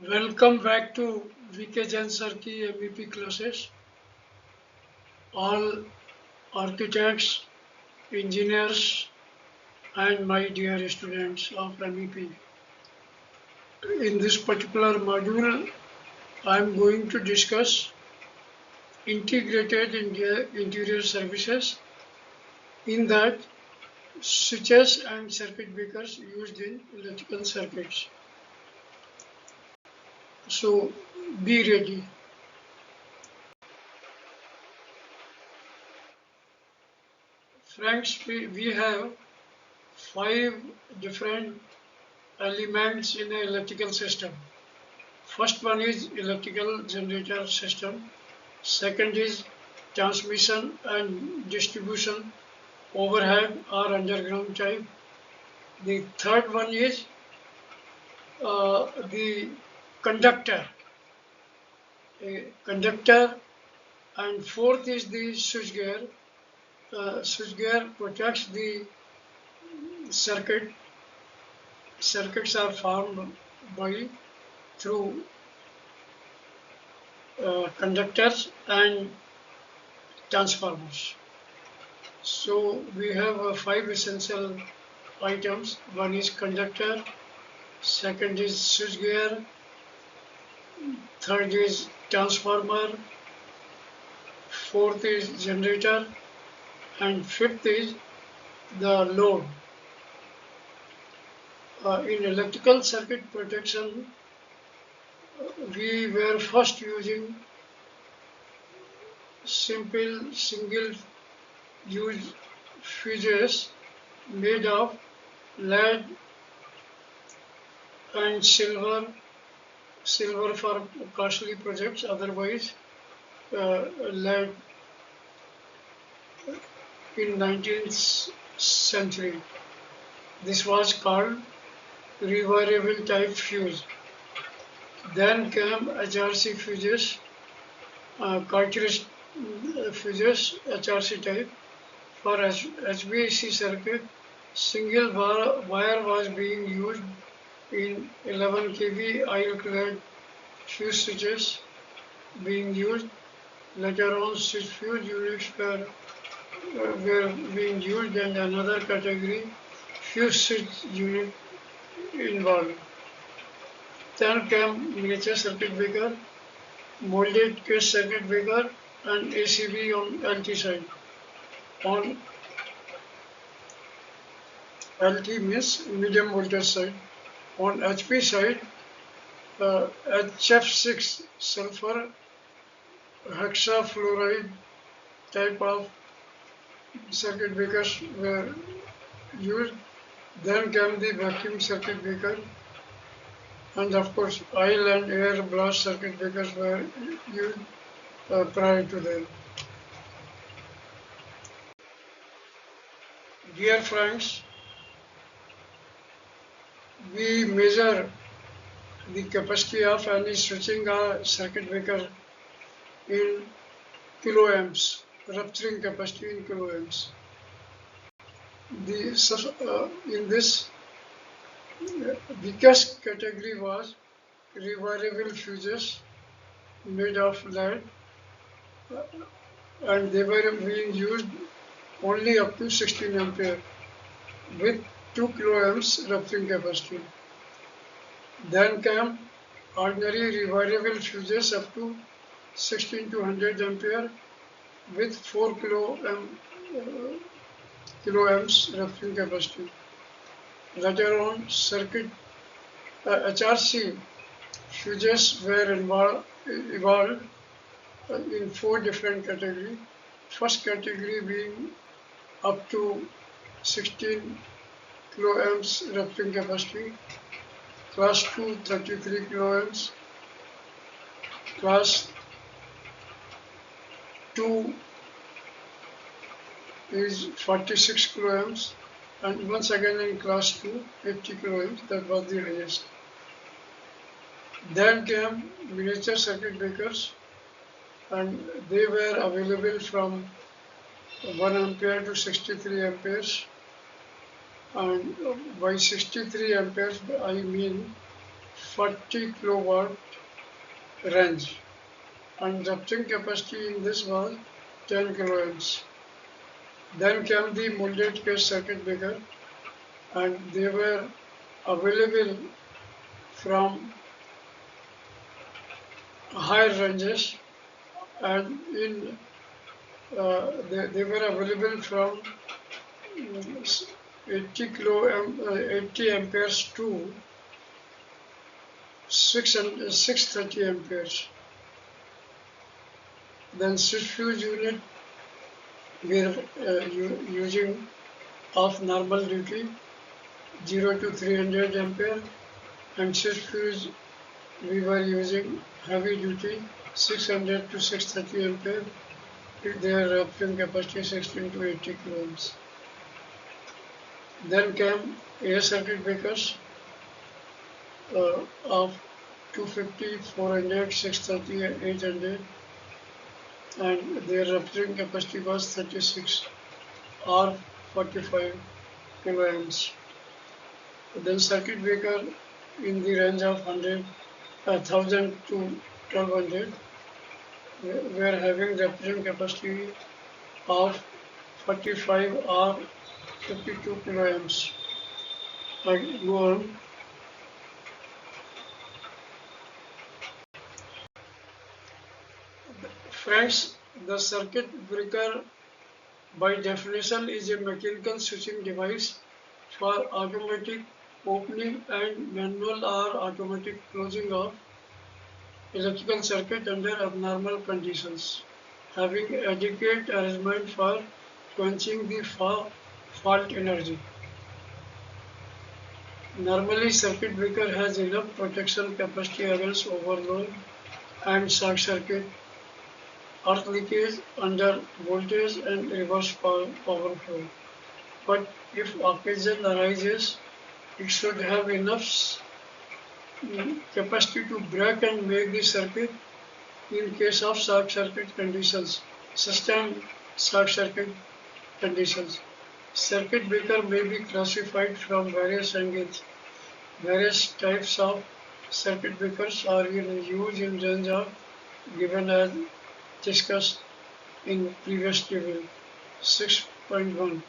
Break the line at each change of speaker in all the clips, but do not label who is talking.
Welcome back to VK Jain Sir की MEP classes. All architects, engineers, and my dear students of MEP. In this particular module, I am going to discuss integrated interior services. In that, switches and circuit breakers used in electrical circuits. So, be ready. Friends, we have 5 different elements in an electrical system. First one is electrical generator system. Second is transmission and distribution overhead or underground type. The third one is the conductor. A conductor, and fourth is the switchgear. Switchgear protects the circuit. Circuits are formed by through conductors and transformers. So we have 5 essential items. One is conductor, second is switchgear, third is transformer, fourth is generator, and fifth is the load. In electrical circuit protection, we were first using simple single use fuses made of lead and silver for costly projects, otherwise lead in 19th century. This was called rewirable type fuse. Then came HRC fuses, cartridge fuses, HRC type. For HVAC circuit, single wire was being used in 11 kV oil-clad fuse switches being used. Later on, switch fuse units were being used, and another category, fuse switch unit involved. Then came miniature circuit breaker, molded case circuit breaker, and ACB on LT side. On LT means medium voltage side. On HP side, HF6 sulfur hexafluoride type of circuit breakers were used. Then came the vacuum circuit breaker, and of course oil and air blast circuit breakers were used prior to them. Dear friends, we measure the capacity of any switching circuit breaker in kiloamps, rupturing capacity in kiloamps. In this, biggest category was rewirable fuses made of lead, and they were being used only up to 16 ampere with 2 kiloamps rupturing capacity. Then came ordinary rewirable fuses up to 16 to 100 ampere with 4 kiloamps rupturing capacity. Later on, HRC fuses were evolved in 4 different categories. First category being up to 16 kiloamps rupturing capacity, class 2 33 kiloamps, class 2 is 46 kiloamps, and once again in class 2 80 kiloamps, that was the highest. Then came miniature circuit breakers, and they were available from 1 ampere to 63 amperes, and by 63 amperes I mean 40 kilowatt range, and rupturing capacity in this was 10 kiloamps. Then came the molded case circuit breaker, and they were available from higher ranges, and they were available from 80 amperes to 630 amperes. Then switch fuse unit we are using of normal duty 0 to 300 ampere, and switch fuse we were using heavy duty 600 to 630 ampere. Their rupturing capacity 16 to 80 kiloohms. Then came air circuit breakers of 250, 400, 630 and 800, and their rupturing capacity was 36 or 45 kiloamps. Then circuit breaker in the range of 1000 to 1200 we are having rupturing capacity of 45 or 52 kiloamps. I go on. Friends, the circuit breaker by definition is a mechanical switching device for automatic opening and manual or automatic closing of electrical circuit under abnormal conditions, having adequate arrangement for quenching the fault energy. Normally, circuit breaker has enough protection capacity against overload and short circuit, earth leakage under voltage and reverse power flow. But if occasion arises, it should have enough capacity to break and make the circuit in case of short circuit conditions, sustained short circuit conditions. Circuit breaker may be classified from various angles. Various types of circuit breakers are in use in range of given as discussed in previous table 6.1,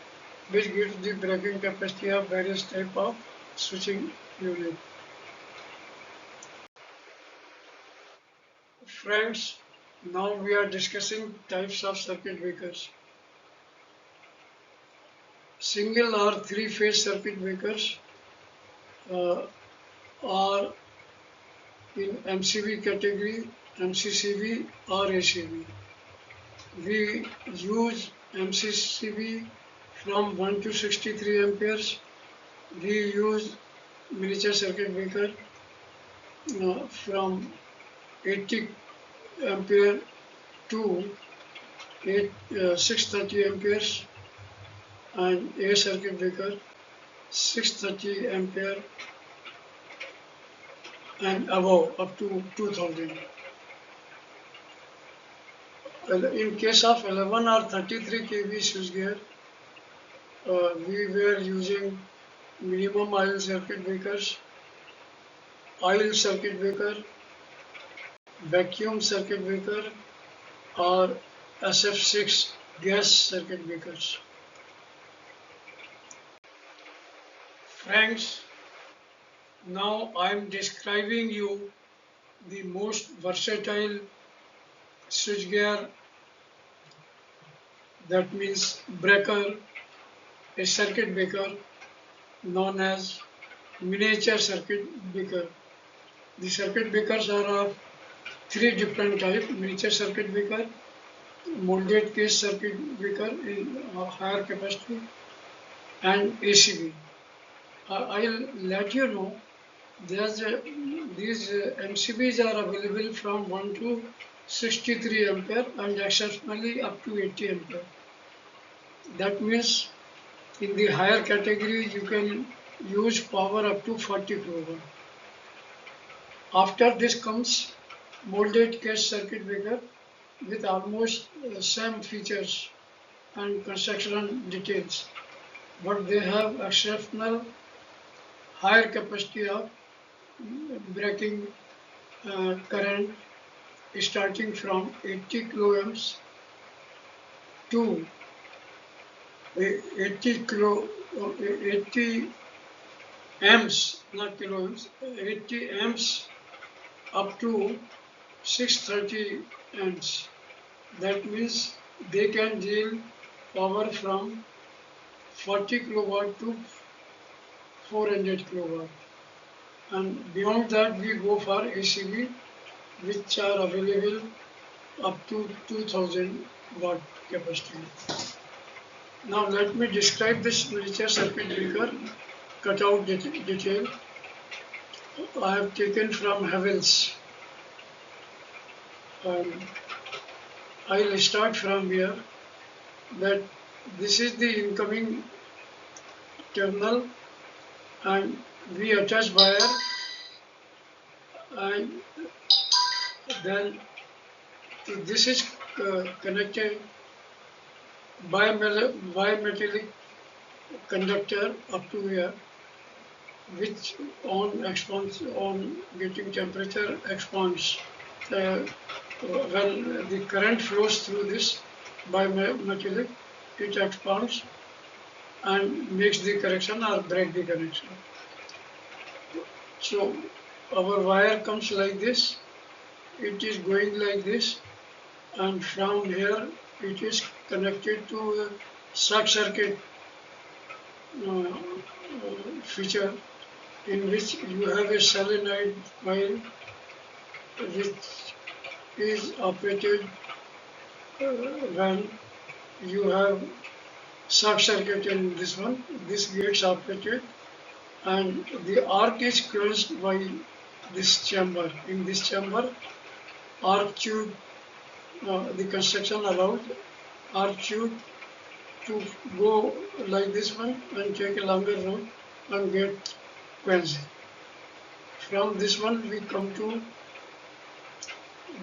which gives the breaking capacity of various type of switching unit. Friends, now we are discussing types of circuit breakers. Single or three-phase circuit breakers are in MCB category, MCCB or ACB. We use MCCB from 1 to 63 amperes. We use miniature circuit breaker from 80 ampere to 630 amperes, and a circuit breaker 630 ampere and above up to 2000. In case of 11 or 33 kV switchgear, we were using minimum oil circuit breakers, oil circuit breaker, vacuum circuit breaker, or SF6 gas circuit breakers. Friends, now I am describing you the most versatile switchgear, that means breaker, a circuit breaker known as miniature circuit breaker. The circuit breakers are of three different types: miniature circuit breaker, molded case circuit breaker in higher capacity, and ACB. I'll let you know these MCBs are available from 1 to 63 ampere and exceptionally up to 80 ampere. That means in the higher category you can use power up to 40 kilowatt. After this comes molded case circuit breaker with almost same features and construction details, but they have exceptional higher capacity of breaking current starting from 80 kiloamps to 80 kilo 80 amps, not kiloamps, 80 amps up to 630 amps. That means they can deal power from 40 kilowatt to 400 kilowatt. And beyond that, we go for ACV, which are available up to 2000 watt capacity. Now let me describe this miniature circuit breaker cutout detail. I have taken from Havells. I'll start from here, that this is the incoming terminal and we attach wire, and then this is connected bimetallic conductor up to here, which on getting temperature expands. When the current flows through this bimetallic, it expands and makes the correction or break the connection. So our wire comes like this, it is going like this, and from here it is connected to a short circuit feature, in which you have a solenoid coil which is operated when you have short circuit in this one. This gets operated and the arc is closed by this chamber. In this chamber, arc tube, the construction allows arc tube to go like this one and take a longer route and get quench. From this one we come to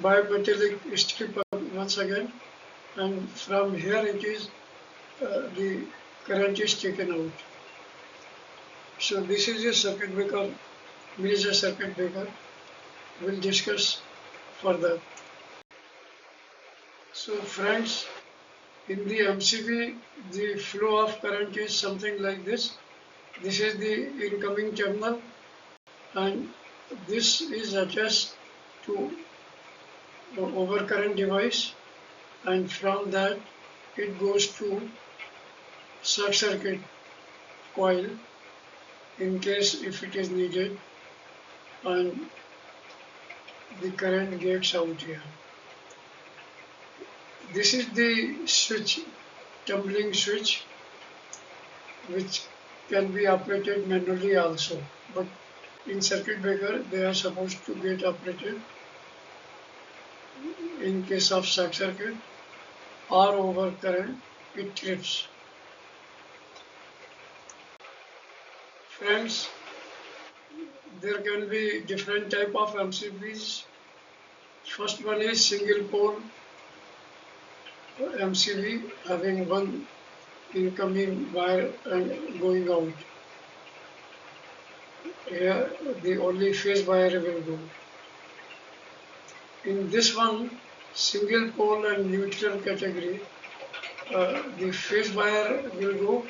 bimetallic strip once again, and from here it is the current is taken out. So this is a circuit breaker, miniature circuit breaker. We'll discuss further. So friends, in the MCB, the flow of current is something like this. This is the incoming terminal, and this is attached to the overcurrent device, and from that it goes to short circuit coil in case if it is needed, and the current gets out here. This is the switch, tumbling switch, which can be operated manually also, but in circuit breaker they are supposed to get operated in case of short circuit or overcurrent, it trips. Friends, there can be different type of MCBs. First one is single pole MCB having one incoming wire and going out. Here the only phase wire will go. In this one, single pole and neutral category, the phase wire will go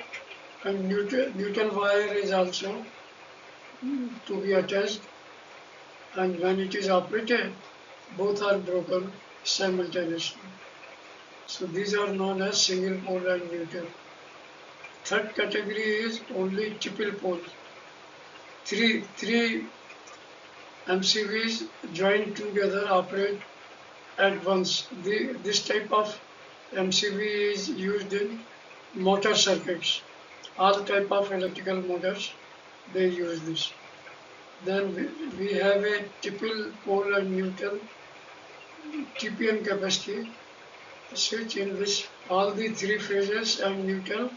and neutral wire is also to be attached, and when it is operated, both are broken simultaneously. So these are known as single pole and neutral. Third category is only triple pole. Three MCBs joined together operate at once. This type of MCB is used in motor circuits. All type of electrical motors, they use this. Then we have a triple pole and neutral TPM capacity switch, in which all the three phases and neutral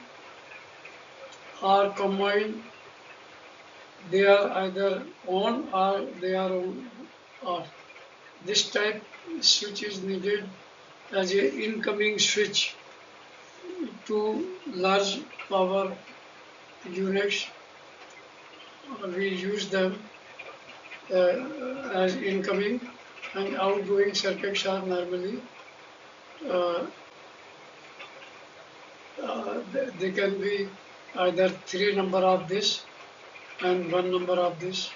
are combined. They are either on or they are off. This type switch is needed as an incoming switch to large power units. We use them as incoming and outgoing circuits are normally uh, they can be either 3 number of this and 1 number of this,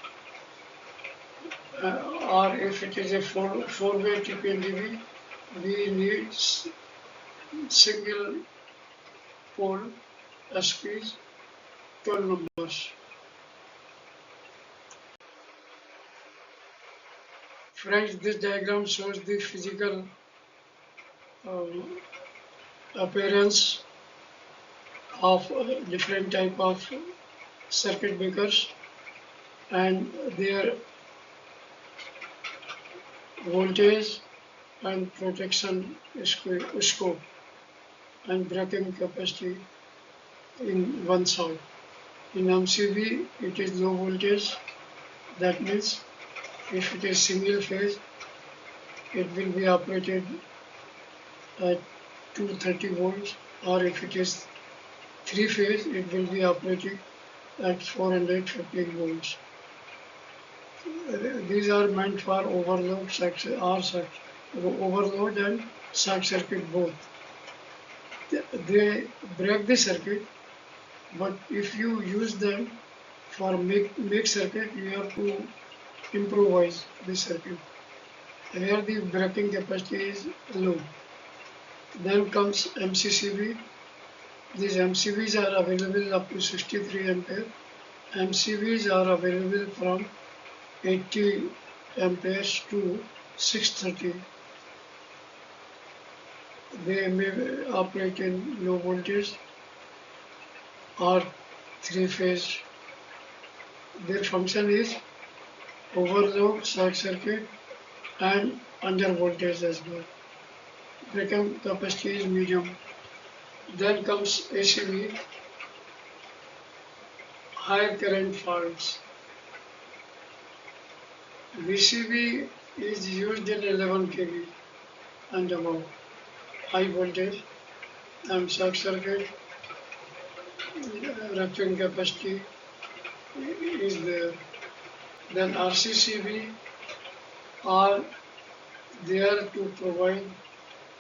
or if it is a four-way TPNDB, we need single pole SPs 12 numbers. Friends, this diagram shows the physical um, appearance of different type of circuit breakers and their voltage and protection scope and breaking capacity in one side. In MCB, it is low voltage. That means if it is single phase, it will be operated at 230 volts, or if it is three phase, it will be operated at 415 volts. These are meant for overload, overload and short circuit both. They break the circuit, but if you use them for make circuit, you have to improvise the circuit. Here the breaking capacity is low. Then comes MCCB. These MCBs are available up to 63 ampere. MCBs are available from 80 amperes to 630. They may operate in low voltage or three phase. Their function is overload, short circuit and under voltage as well. Breaking capacity is medium. Then comes ACB, higher current faults. VCB is used in 11 kV and above, high voltage and short circuit, rupturing capacity is there. Then RCCB are there to provide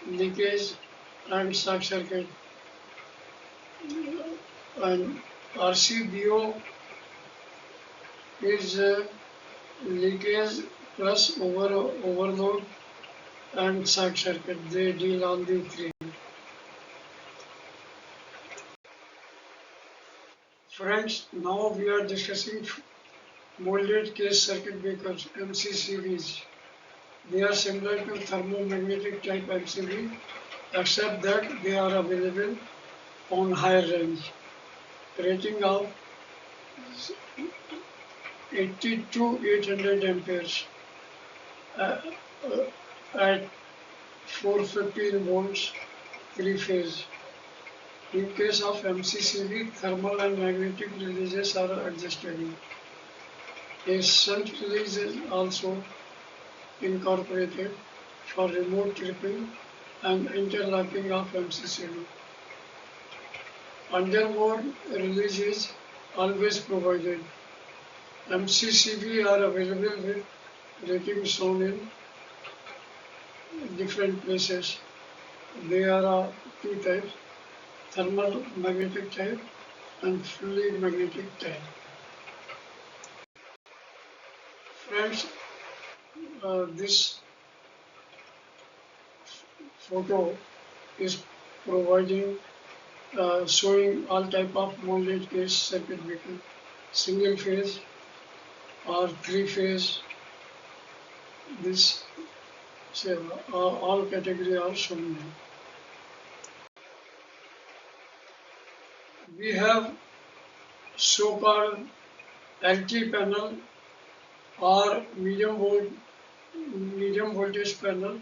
leakage and short circuit, and RCBO is leakage plus overload and short circuit. They deal on the three. Friends, now we are discussing molded case circuit breakers, MCCBs. They are similar to thermomagnetic type MCB, except that they are available on higher range. Rating of 80 to 800 amperes at 415 volts, three phase. In case of MCCB, thermal and magnetic releases are adjustable. A shunt release is also incorporated for remote tripping and interlocking of MCCB. Underboard release is always provided. MCCB are available with ratings shown in different places. There are two types, thermal magnetic type and fluid magnetic type. Friends, this photo is providing showing all type of molded case circuit breaker, single phase or three phase. This all category are shown here. We have so-called LT panel or medium voltage panel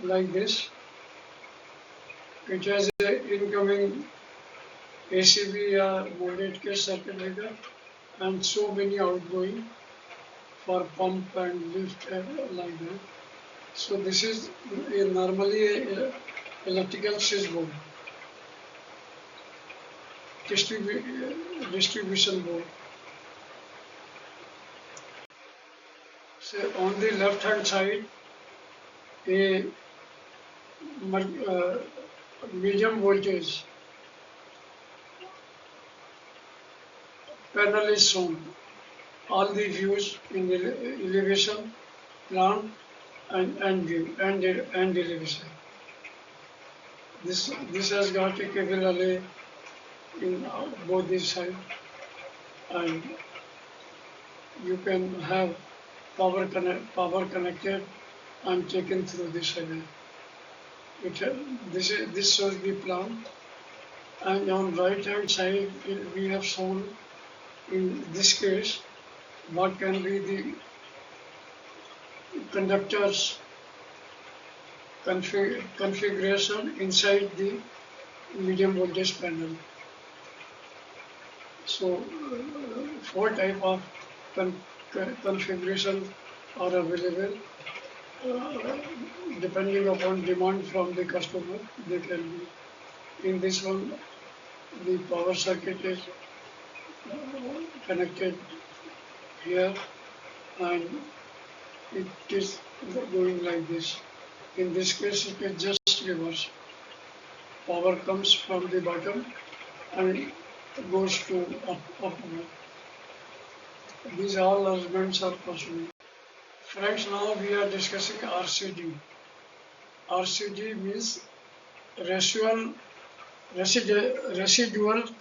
like this. It has an incoming ACB or molded case circuit breaker and so many outgoing for pump and lift like that. So this is normally a electrical switchboard, distribution board. So on the left hand side, a medium voltage panel is shown. All the views in the elevation, plan, and view and elevation. This has got a cable array in both these sides, and you can have power connected and taken through this array. This shows the plan, and on right hand side we have shown in this case what can be the conductors configuration inside the medium voltage panel. So four type of configuration are available. Depending upon demand from the customer, they can be. In this one, the power circuit is connected here, and it is going like this. In this case, it is just reverse. Power comes from the bottom and goes to upward. These all arrangements are possible. Friends, now we are discussing RCD. RCD means residual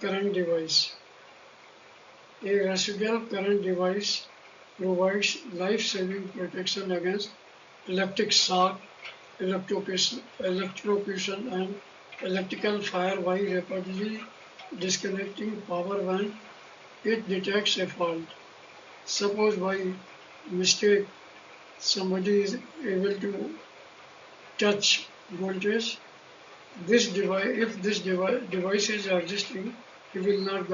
current device. A residual current device provides life-saving protection against electric shock, electrocution, and electrical fire by rapidly disconnecting power when it detects a fault. Suppose by mistake somebody is able to touch voltage, if this device is existing, he will not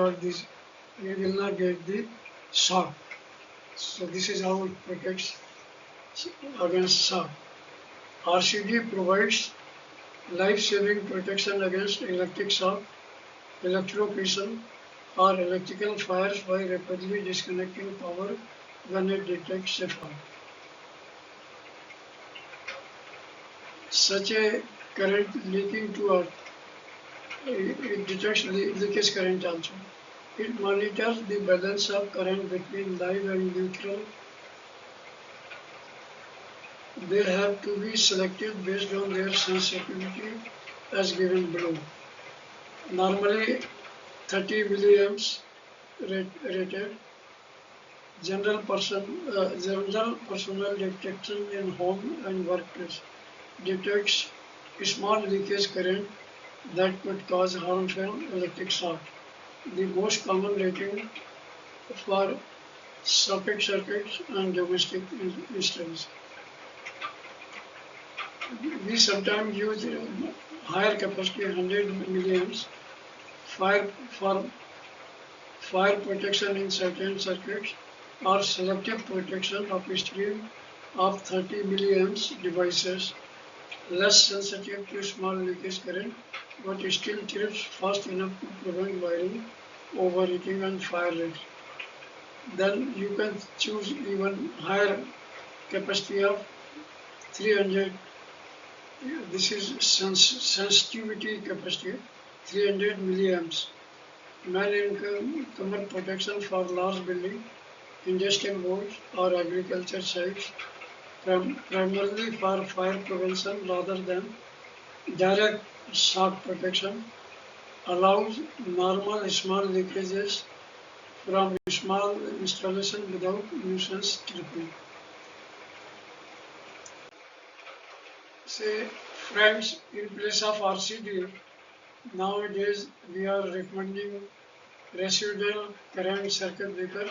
get the shock. So this is how it protects against shock. RCD provides life-saving protection against electric shock, electrocution, or electrical fires by rapidly disconnecting power when it detects a fault. Such a current leaking to earth, it detects leakage current also. It monitors the balance of current between live and neutral. They have to be selected based on their sensitivity as given below. Normally 30 milliamps rated. General personnel detection in home and workplace detects small leakage current that could cause harmful electric shock. The most common rating for socket circuits and domestic installations. We sometimes use higher capacity 100 milliamps for fire protection in certain circuits or selective protection of stream of 30 milliamps devices, less sensitive to small leakage current, but still trips fast enough to prevent wiring, overheating and fire rates. Then you can choose even higher capacity of 300. This is sensitivity capacity, 300 milliamps. Man-in-common protection for large building, industrial boards or agriculture sites, primarily for fire prevention rather than direct shock protection, allows normal small leakages from small installation without nuisance tripping. Say, friends, in place of RCD, nowadays we are recommending residual current circuit breaker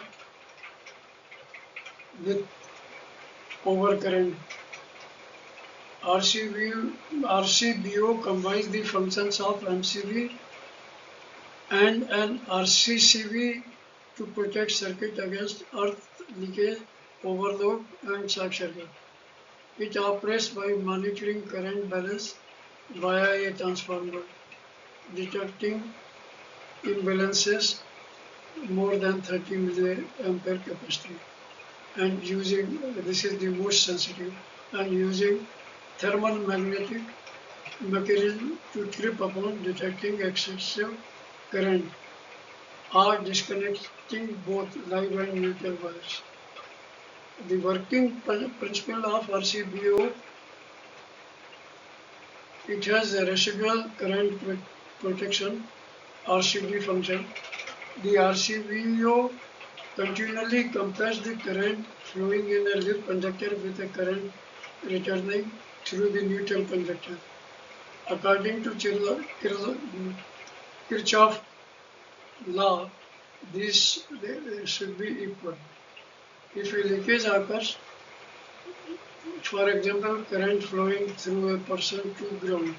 with overcurrent. RCBO combines the functions of MCB and an RCCB to protect circuit against earth leakage, overload and short circuit. It operates by monitoring current balance via a transformer, detecting imbalances more than 30 milliampere capacity. and using, this is the most sensitive, and using thermal magnetic mechanism to trip upon detecting excessive current or disconnecting both live and neutral wires. The working principle of RCBO, it has a residual current protection RCD function. The RCBO continually compares the current flowing in a lip conductor with a current returning through the neutral conductor. According to Kirchhoff law, these should be equal. If a leakage occurs, for example, current flowing through a person to ground,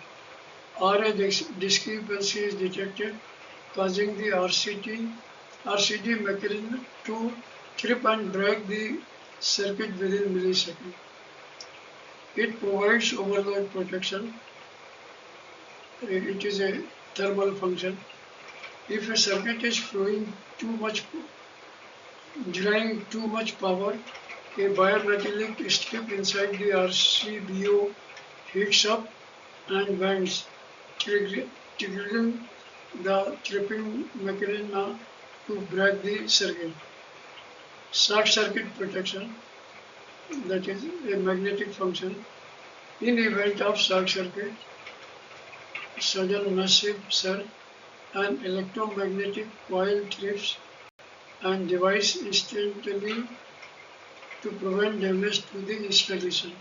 or a discrepancy is detected causing the RCD mechanism to trip and break the circuit within milliseconds. It provides overload protection. It is a thermal function. If a circuit is flowing too much, drawing too much power, a bimetallic strip inside the RCBO heats up and bends, triggering the tripping mechanism to break the circuit. Short circuit protection, that is a magnetic function. In event of short circuit, sudden massive surge, an electromagnetic coil trips and device instantly to prevent damage to the installation.